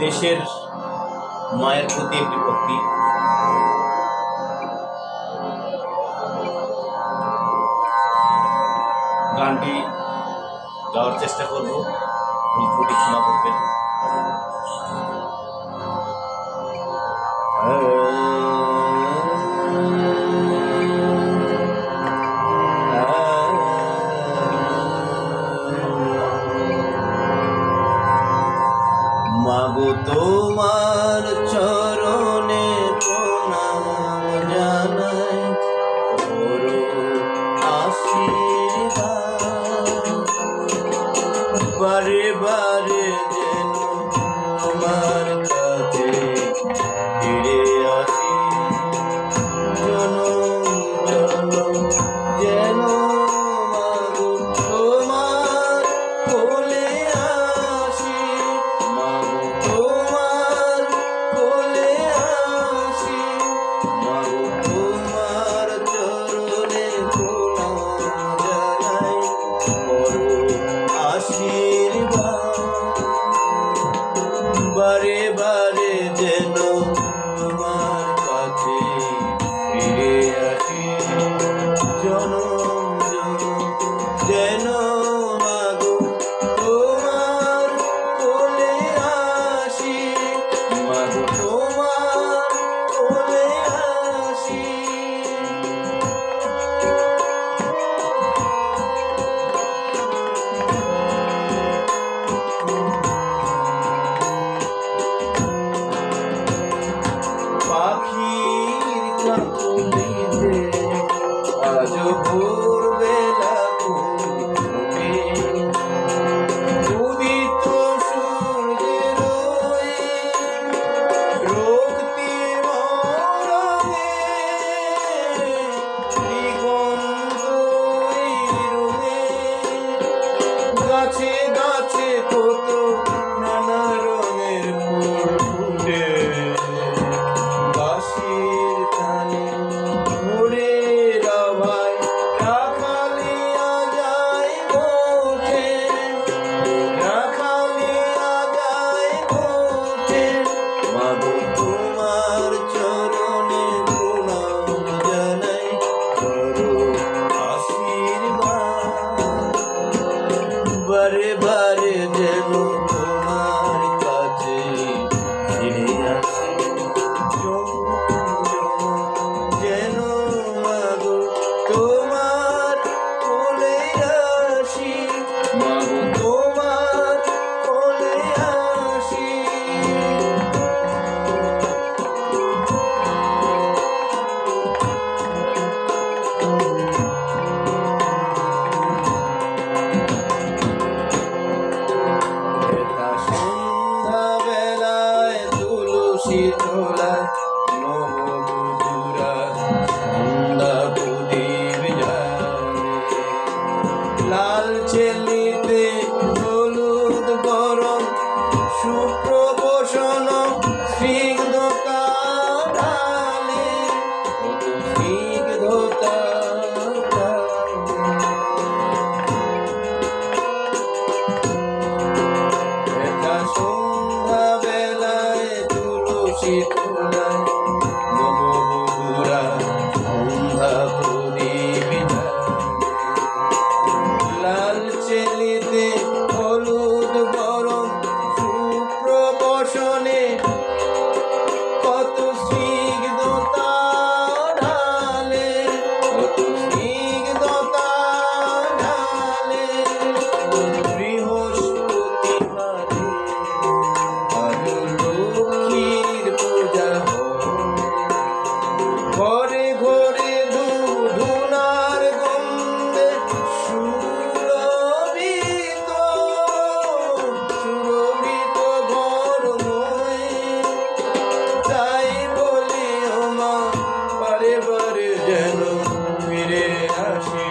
দেশের মায়ের প্রতি একটি ভক্তি। গানটি গাওয়ার চেষ্টা করব, ভুল ত্রুটি ক্ষমা করবেন। মাগো তোমার চরণে প্রণাম জানাই, করো আশীর্বাদ। বারে বারে যেন তোমার কাছে ফিরে আসি, জনম জনম যেন মাগো তোমার কোলে আসি, মাগো তোমার কোলে আসি, মাগো তোমার চরণে প্রণাম জানাই, করো আশীর্বাদ। বারে বারে যেন তোমার কাছে ফিরে আসি, জনম জনম যেন মাগো তোমার কোলে আসি, মাগো তোমার কোলে আসি। পাখির কাকলিতে আজ ভোরবেলা ফুটে, উদিত সূর্যের রক্তিম রঙে, দিগন্ত রঙে, গাছে গাছে কত নানা রঙের ফুল ফুটে, বাঁশির টানে ভোরের আভায় রাখালিয়া যায় গোঠে, রাখালিয়া যায় গোঠে। মাগো তোমার চরণে প্রণাম জানাই, করো আশীর্বাদ। বারে বারে যেন তোমার কাছে ফিরে আসি, যেন মাগো তোমার কোলে আসি, মাগো তোমার কোলে আসি। এটা সন্ধ্যা বেলায় তুলসী তলায় নববধূরা সন্ধ্যা প্রদীপ জ্বালে, লাল চেলিতে হলুদ গরম সুপ্রবসন স্নিগ্ধতা ঢালে, কত স্নিগ্ধতা ঢালে। এটা সন্ধ্যা বেলায় তুলসী তলায় নববধূরা সন্ধ্যা প্রদীপ জ্বালে, লাল চেলিতে হলুদ গরম সুপ্রবসনে কত স্নিগ্ধতা ঢালে, কত স্নিগ্ধতা ঢালে। বৃহস্পতিবারে আজ লক্ষ্মীর পূজা হয়, ঘরে ঘরে ধূনার গন্ধে সুরভিত সুরভিত ঘরময়। তাই বলি ও মা, বারে বারে যেন ফিরে আসি,